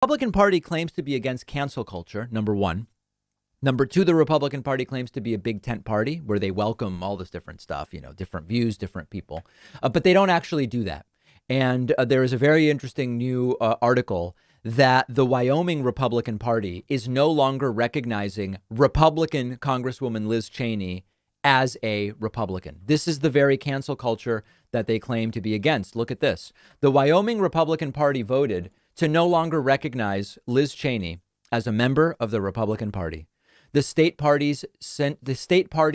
Republican Party claims to be against cancel culture, number one. Number two, the Republican Party claims to be a big tent party where they welcome all this different stuff, different views, different people. But they don't actually do that. And there is a very interesting new article that the Wyoming Republican Party is no longer recognizing Republican Congresswoman Liz Cheney as a Republican. This is the very cancel culture that they claim to be against. Look at this. The Wyoming Republican Party voted to no longer recognize Liz Cheney as a member of the Republican Party. The state party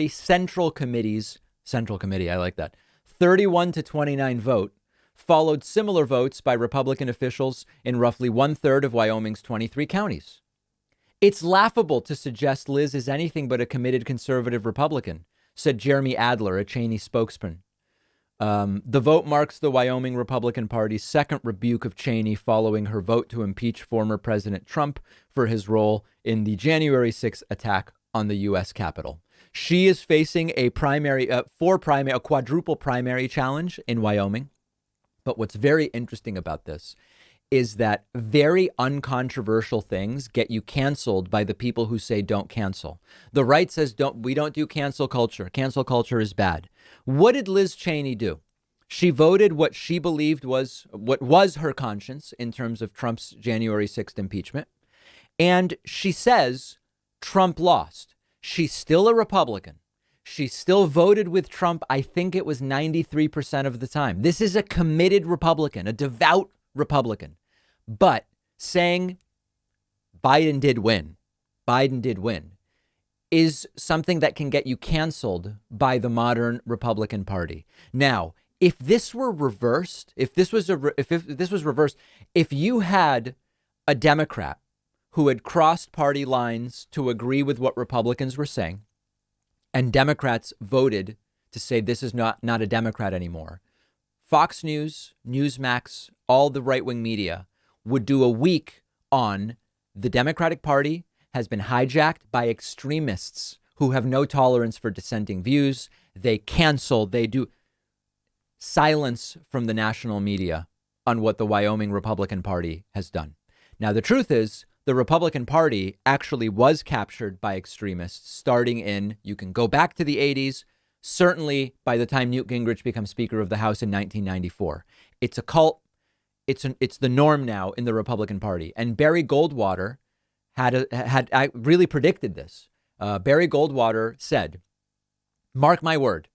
central committee, I like that, 31-29 vote followed similar votes by Republican officials in roughly 1/3 of Wyoming's 23 counties. It's laughable to suggest Liz is anything but a committed conservative Republican, said Jeremy Adler, a Cheney spokesman. The vote marks the Wyoming Republican Party's second rebuke of Cheney following her vote to impeach former President Trump for his role in the January 6th attack on the U.S. Capitol. She is facing a quadruple primary challenge in Wyoming. But what's very interesting about this is that very uncontroversial things get you canceled by the people who say don't cancel. The right says we don't do cancel culture. Cancel culture is bad. What did Liz Cheney do? She voted what she believed was her conscience in terms of Trump's January 6th impeachment. And she says Trump lost. She's still a Republican. She still voted with Trump. I think it was 93% of the time. This is a committed Republican, a devout Republican. But saying Biden did win is something that can get you canceled by the modern Republican Party. Now, if this were reversed, if you had a Democrat who had crossed party lines to agree with what Republicans were saying, and Democrats voted to say this is not a Democrat anymore, Fox News, Newsmax, all the right-wing media would do a week on the Democratic Party has been hijacked by extremists who have no tolerance for dissenting views. They cancel, they do silence from the national media on what the Wyoming Republican Party has done. Now, the truth is, the Republican Party actually was captured by extremists starting in, you can go back to the 80s, certainly by the time Newt Gingrich becomes Speaker of the House in 1994. It's a cult. It's the norm now in the Republican Party. And Barry Goldwater had really predicted this. Barry Goldwater said, mark my word,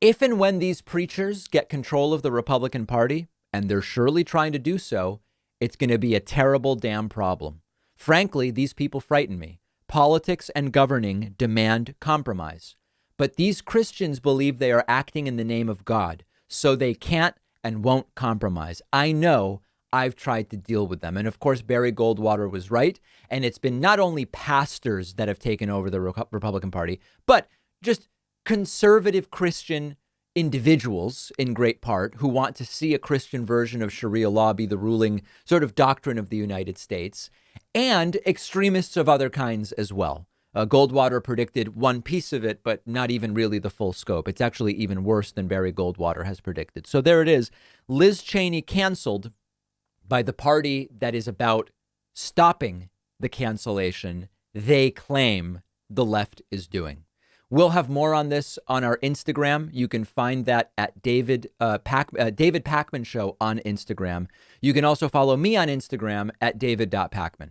if and when these preachers get control of the Republican Party, and they're surely trying to do so, it's going to be a terrible damn problem. Frankly, these people frighten me. Politics and governing demand compromise. But these Christians believe they are acting in the name of God, so they can't and won't compromise. I know. I've tried to deal with them. And of course, Barry Goldwater was right. And it's been not only pastors that have taken over the Republican Party, but just conservative Christian individuals in great part who want to see a Christian version of Sharia law be the ruling sort of doctrine of the United States, and extremists of other kinds as well. Goldwater predicted one piece of it, but not even really the full scope. It's actually even worse than Barry Goldwater has predicted. So there it is. Liz Cheney canceled by the party that is about stopping the cancellation they claim the left is doing. We'll have more on this on our Instagram. You can find that at David Pakman Show on Instagram. You can also follow me on Instagram at david.pakman.